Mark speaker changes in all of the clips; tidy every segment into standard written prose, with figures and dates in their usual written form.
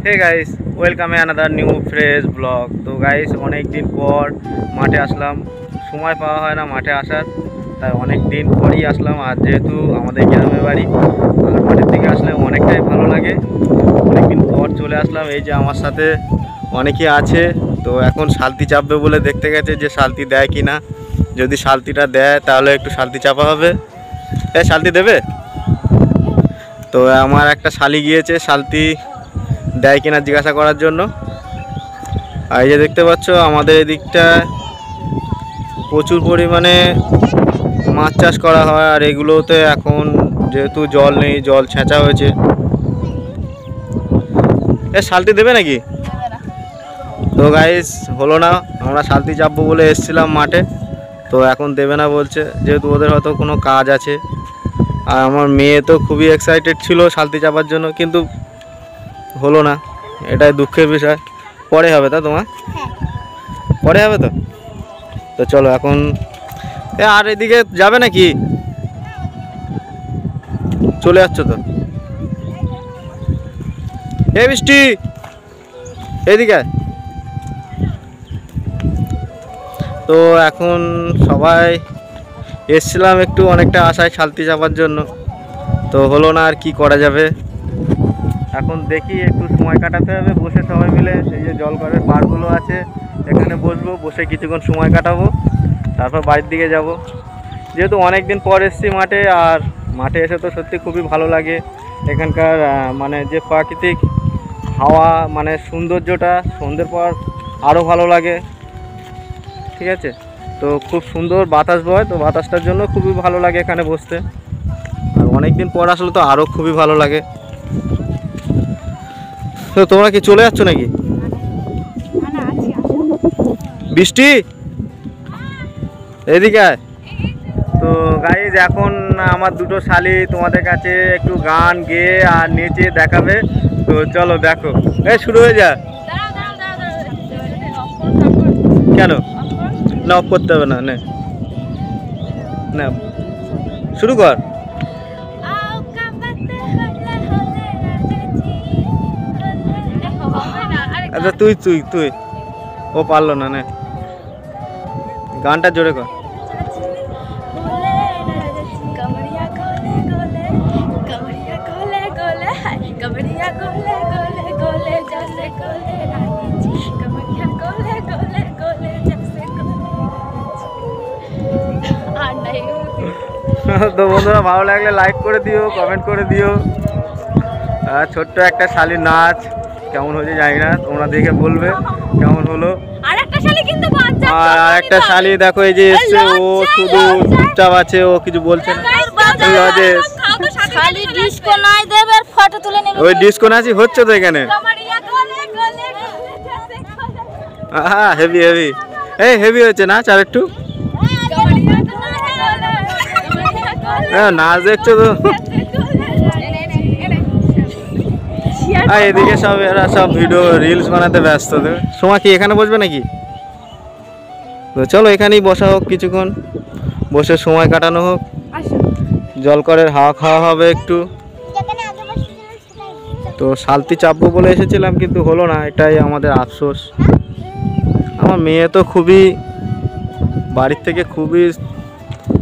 Speaker 1: হে guys, welcome another new fresh blog. তো guys, অনেক দিন পর মাঠে আসলাম। সময় পাওয়া হয় না মাঠে আসার, তাই অনেক দিন পরই আসলাম। আর যেহেতু আমাদের গ্রামের বাড়ি, আর মাঠের থেকে আসলে অনেকটাই ভালো লাগে। অনেকদিন পর চলে আসলাম। এই যে আমার সাথে অনেকে আছে। তো এখন শালতি চাপবে বলে দেখতে গেছে যে শালতি দেয় কি না। যদি শালতিটা দেয় তাহলে একটু শালতি চাপা হবে। শালতি দেবে? তো আমার একটা শালি গিয়েছে শালতি দেয় কিনা জিজ্ঞাসা করার জন্য। আর এই যে দেখতে পাচ্ছ আমাদের এদিকটা প্রচুর পরিমাণে মাছ চাষ করা হয়। আর এগুলোতে এখন যেহেতু জল নেই, জল ছেঁচা হয়েছে। শালতি দেবে নাকি? তো গাইস, হলো না। আমরা শালতি চাপবো বলে এসেছিলাম মাঠে, তো এখন দেবে না বলছে, যেহেতু ওদের হয়তো কোনো কাজ আছে। আর আমার মেয়ে তো খুবই এক্সাইটেড ছিল শালতি চাপার জন্য, কিন্তু হলো না। এটাই দুঃখের বিষয়। পরে হবে তো তোমার? পরে হবে তো। তো চলো এখন। আর এদিকে যাবে নাকি? চলে যাচ্ছ তো? বৃষ্টি, এদিকে। তো এখন সবাই এসছিলাম একটু অনেকটা আশায় শালতি চাপার জন্য, তো হলো না। আর কি করা যাবে, এখন দেখি একটু সময় কাটাতে হবে বসে সবাই মিলে। এই যে জলকরের পাড়গুলো আছে, এখানে বসবো, বসে কিছুক্ষণ সময় কাটাবো, তারপর বাড়ির দিকে যাব। যেহেতু অনেক দিন পর এসেছি মাঠে, আর মাঠে এসে তো সত্যি খুবই ভালো লাগে। এখানকার মানে যে প্রাকৃতিক হাওয়া, মানে সৌন্দর্যটা সন্ধ্যের পর আরও ভালো লাগে। ঠিক আছে, তো খুব সুন্দর বাতাস বয়, তো বাতাসটার জন্য খুবই ভালো লাগে এখানে বসতে। আর অনেক দিন পর আসলে তো আরও খুবই ভালো লাগে। তো তোমরা কি চলে যাচ্ছ নাকি? বৃষ্টি, এদিকে আয়। তো গাইজ, এখন আমার দুটো শালি তোমাদের কাছে একটু গান গেয়ে আর নেচে দেখাবে। তো চলো দেখো। শুরু হয়ে যা। কেন না, অফ করতে হবে না। না, শুরু কর। আচ্ছা, তুই তুই তুই ও পারলো না। গানটা জোরে কর। তো বন্ধুরা, ভালো লাগলে লাইক করে দিও, কমেন্ট করে দিও। ছোট্ট একটা শালির নাচ কেমন হয়েছে জানি না, তোমরা দেখে বলবে কেমন হলো। আর একটা শালি দেখো এই যে এসছে, ও শুধু চুপচাপ আছে, ও কিছু বলছে না। ওই ডিস্কো নাচি হচ্ছে তো এখানে। হ্যাঁ, হেভি হেভি, হেভি হচ্ছে নাচ। আর একটু নাচ দেখছো তো। এদিকে সব এরা সব ভিডিও রিলস বানাতে ব্যস্ত। সময় কি এখানে বসবে নাকি? তো চলো এখানেই বসা হোক, কিছুক্ষণ বসে সময় কাটানো হোক। জলকরের হাওয়া খাওয়া হবে একটু। তো শালতি চাপবো বলে এসেছিলাম, কিন্তু হলো না, এটাই আমাদের আফসোস। আমার মেয়ে তো খুবই বাড়ির থেকে খুবই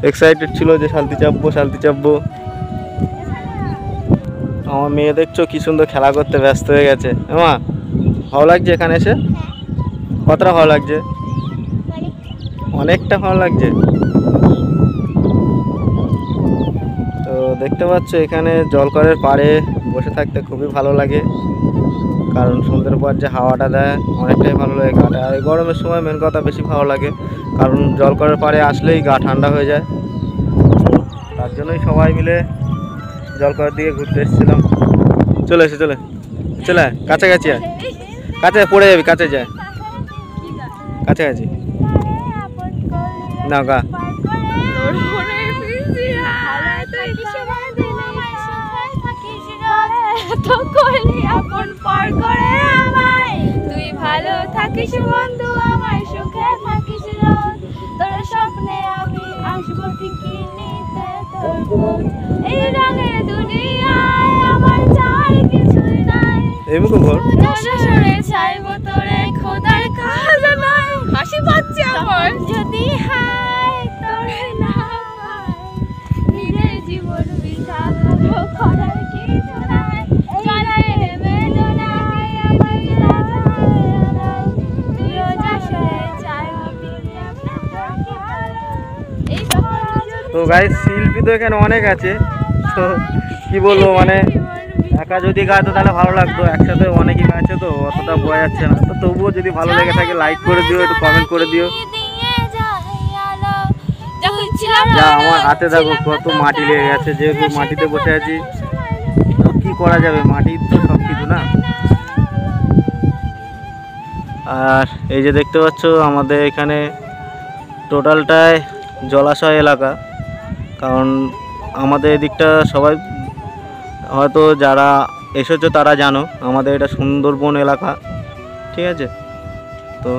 Speaker 1: এক্সাইটেড ছিল যে শালতি চাপবো। আমার মেয়ে দেখছো কি সুন্দর খেলা করতে ব্যস্ত হয়ে গেছে। মা, ভালো লাগছে এখানে এসে? কতটা ভালো লাগছে? অনেকটা ভালো লাগছে। তো দেখতে পাচ্ছ এখানে জলকরের পাড়ে বসে থাকতে খুবই ভালো লাগে, কারণ সন্ধ্যের পর যে হাওয়াটা দেয় অনেকটাই ভালো লাগে গাটা। আর এই গরমের সময় মেন কথা বেশি ভালো লাগে, কারণ জলকরের পাড়ে আসলেই গা ঠান্ডা হয়ে যায়। তার জন্যই সবাই মিলে জলকরের দিকে ঘুরতে এসেছিলাম। চলে কাছাকাছি আয়, কাছে পড়ে যাবি, কাছে যায়, কাছাকাছি না গা।
Speaker 2: তুই ভালো থাকিস বন্ধু, আমায় সুখে থাকিস, তোর স্বপ্নে আমি আসবো ঠিকই নিতে তোর এই রঙের দুনিয়ায়। আমার চাই কিছুই নাই।
Speaker 1: এই মুখো ঘর
Speaker 2: সরে চাইবো তোরে খোদার খাজানায় হাসি পাচ্ছে আমার যদি হায় তোরে না পাই নিজের জীবন বিধা ভালো করার কিছু নাই জলে বেদনায় আমার জানাই তুইও যা সরে চাইবো এই
Speaker 1: তো গাইস শিল্পী তো এখানে অনেক আছে, তো কি বলবো মানে একা যদি গাইতো তাহলে ভালো লাগতো, একসাথে অনেকই গাইছে তো অতটা বোঝা যাচ্ছে না। তো তবুও যদি ভালো লেগে থাকে লাইক করে দিও, একটু কমেন্ট করে দিও। যা আমার হাতে দেখো কত মাটি লেগে গেছে, যেহেতু মাটিতে বসে আছি তো কি করা যাবে, মাটির তো সব কিছু না। আর এই যে দেখতে পাচ্ছ আমাদের এখানে টোটালটায় জলাশয় এলাকা, কারণ আমাদের এদিকটা সবাই হয়তো যারা এসেছো তারা জানো আমাদের এটা সুন্দরবন এলাকা, ঠিক আছে। তো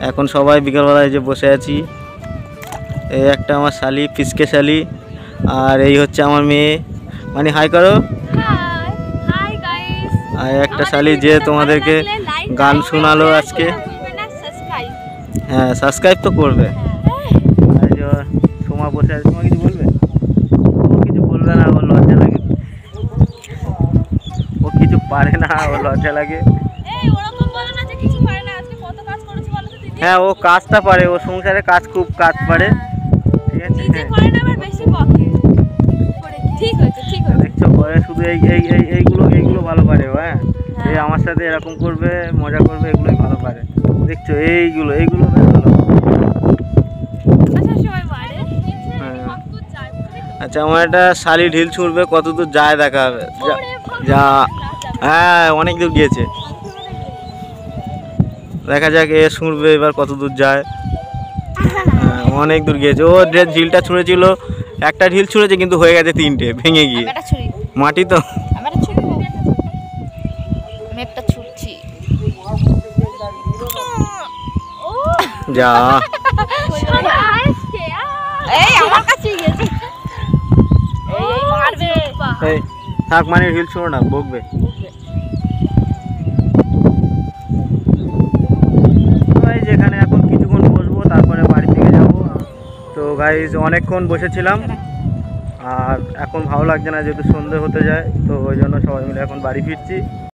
Speaker 1: এখন সবাই বিকেলবেলায় যে বসে আছি, এই একটা আমার শালি পিসকে শালি, আর এই হচ্ছে আমার মেয়ে, মানে হাই করো।
Speaker 2: হাই গাইস,
Speaker 1: আর একটা শালি যে তোমাদেরকে গান শোনালো আজকে, হ্যাঁ সাবস্ক্রাইব তো করবে। আর যে সোমা বসে আছে, তোমার কিছু বলবে? ও কিছু বলবে না, ওর লজ্জা লাগে, ও কিছু পারে না, ওর লজ্জা লাগে। হ্যাঁ ও কাজটা পারে, ও সংসারে কাজ খুব কাজ পারে, ঠিক আছে। দেখছো পরে শুধু এইগুলো ভালো পারে, হ্যাঁ এই আমার সাথে এরকম করবে, মজা করবে, এগুলোই ভালো পারে। দেখছো এইগুলো বেশ ভালো। আচ্ছা আমার একটা শালি ঢিল ছুঁড়বে, কত দূর যায় দেখা হবে। যা হ্যাঁ অনেক দূর গিয়েছে, দেখা যাক এ ছুঁড়বে এবার কত দূর যায়। অনেক দূর গিয়েছে, ও যে ঢিলটা ছুঁড়েছিল একটা ঢিল ছুঁড়েছে কিন্তু হয়ে গেছে 3টে ভেঙে গিয়ে, মাটি তো। যা থাক, মানে ঢিল ছুঁড়ো না, বকবে। যেখানে এখন কিছুক্ষণ বসবো তারপরে বাড়ি থেকে যাবো। তো গাইজ অনেকক্ষণ বসেছিলাম আর এখন ভালো লাগছে না, যেহেতু সন্ধে হতে যায়, তো ওই জন্য সবাই মিলে এখন বাড়ি ফিরছি।